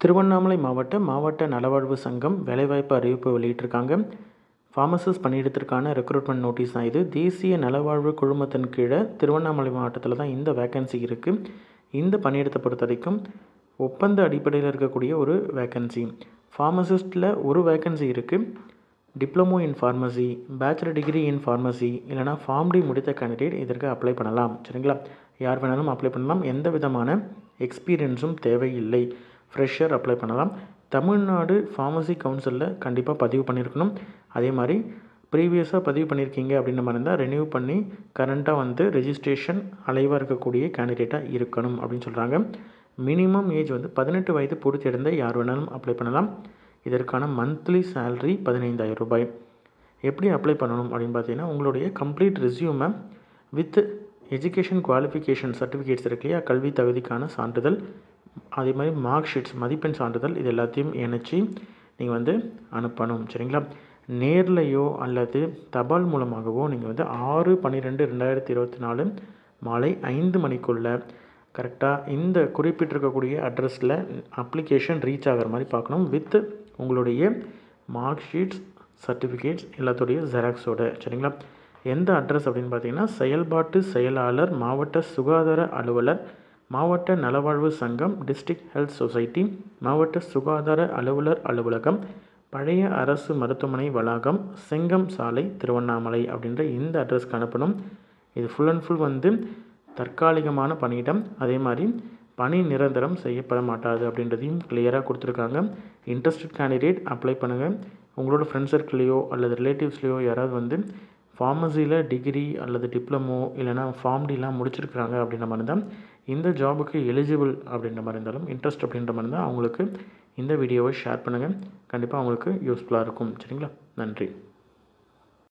திருவண்ணாமலை மாவட்ட நலவாழ்வு சங்கம் வேலைவாய்ப்பு அறிவிப்பு வெளியிட்டிருக்காங்க. ஃபார்மசிஸ்ட் பணியிடத்திற்கான ரெக்ரூட்மெண்ட் நோட்டீஸ் தான் இது. தேசிய நலவாழ்வு குழுமத்தின் கீழே திருவண்ணாமலை மாவட்டத்தில் தான் இந்த வேக்கன்சி இருக்குது. இந்த பணியிடத்தை பொறுத்த வரைக்கும் ஒப்பந்த அடிப்படையில் இருக்கக்கூடிய ஒரு வேக்கன்சி. ஃபார்மசிஸ்ட்டில் ஒரு வேக்கன்சி இருக்குது. Diploma in pharmacy, bachelor degree in pharmacy இல்லைனா ஃபார்ம்டி முடித்த கேண்டிடேட் இதற்கு அப்ளை பண்ணலாம். சரிங்களா? யார் வேணாலும் அப்ளை பண்ணலாம். எந்த விதமான எக்ஸ்பீரியன்ஸும் தேவையில்லை. ஃப்ரெஷர் அப்ளை பண்ணலாம். தமிழ்நாடு ஃபார்மசி கவுன்சிலில் கண்டிப்பாக பதிவு பண்ணியிருக்கணும். அதே மாதிரி ப்ரீவியஸாக பதிவு பண்ணியிருக்கீங்க அப்படின்ற மாதிரி இருந்தால் ரெனியூ பண்ணி கரண்ட்டாக ரெஜிஸ்ட்ரேஷன் அலைவாக இருக்கக்கூடிய கேண்டிடேட்டாக இருக்கணும் அப்படின்னு சொல்கிறாங்க. மினிமம் ஏஜ் 18 வயது பூர்த்தி அடைந்த யார் வேணாலும் அப்ளை பண்ணலாம். இதற்கான மந்த்லி சேலரி 15,000 ரூபாய். எப்படி அப்ளை பண்ணணும் அப்படின்னு பார்த்தீங்கன்னா, உங்களுடைய கம்ப்ளீட் ரெஸ்யூமை வித் எஜுகேஷன் குவாலிஃபிகேஷன் சர்டிஃபிகேட்ஸ் இருக்கு இல்லையா, கல்வி தகுதிக்கான சான்றிதழ், அதே மாதிரி மார்க் ஷீட்ஸ் மதிப்பெண் சான்றிதழ், இது எல்லாத்தையும் இணைச்சி நீங்கள் அனுப்பணும். சரிங்களா? நேர்லையோ அல்லது தபால் மூலமாகவோ நீங்கள் 6/12/2024 மாலை 5 மணிக்குள்ளே கரெக்டாக இந்த குறிப்பிட்டிருக்கக்கூடிய அட்ரஸில் அப்ளிகேஷன் ரீச் ஆகிற மாதிரி பார்க்கணும். வித் உங்களுடைய மார்க் ஷீட்ஸ் சர்டிஃபிகேட்ஸ் எல்லாத்துடைய ஜெராக்ஸோட. சரிங்களா? எந்த அட்ரஸ் அப்படின்னு பார்த்தீங்கன்னா, செயல்பாட்டு செயலாளர், மாவட்ட சுகாதார அலுவலர், மாவட்ட நலவாழ்வு சங்கம், டிஸ்ட்ரிக்ட் ஹெல்த் சொசைட்டி, மாவட்ட சுகாதார அலுவலர் அலுவலகம், பழைய அரசு மருத்துவமனை வளாகம், செங்கம் சாலை, திருவண்ணாமலை அப்படின்ற இந்த அட்ரஸ்க்கு அனுப்பணும். இது ஃபுல் அண்ட் ஃபுல் தற்காலிகமான பணியிடம். அதே மாதிரி பணி நிரந்தரம் செய்யப்பட மாட்டாது அப்படின்றதையும் கிளியராக கொடுத்துருக்காங்க. இன்ட்ரெஸ்டட் கேண்டிடேட் அப்ளை பண்ணுங்கள். உங்களோட ஃப்ரெண்ட்ஸ் சர்க்கிள்லையோ அல்லது ரிலேட்டிவ்ஸ்லையோ யாராவது ஃபார்மசியில் டிகிரி அல்லது டிப்ளமோ இல்லைனா ஃபார்ம்டிலாம் முடிச்சிருக்கிறாங்க அப்படின்ற மாதிரி தான் இந்த ஜாபுக்கு எலிஜிபிள் அப்படின்ற மாதிரி இருந்தாலும் இன்ட்ரெஸ்ட் அப்படின்ற மாதிரி தான் அவங்களுக்கு இந்த வீடியோவை ஷேர் பண்ணுங்கள். கண்டிப்பாக அவங்களுக்கு யூஸ்ஃபுல்லாக இருக்கும். சரிங்களா? நன்றி.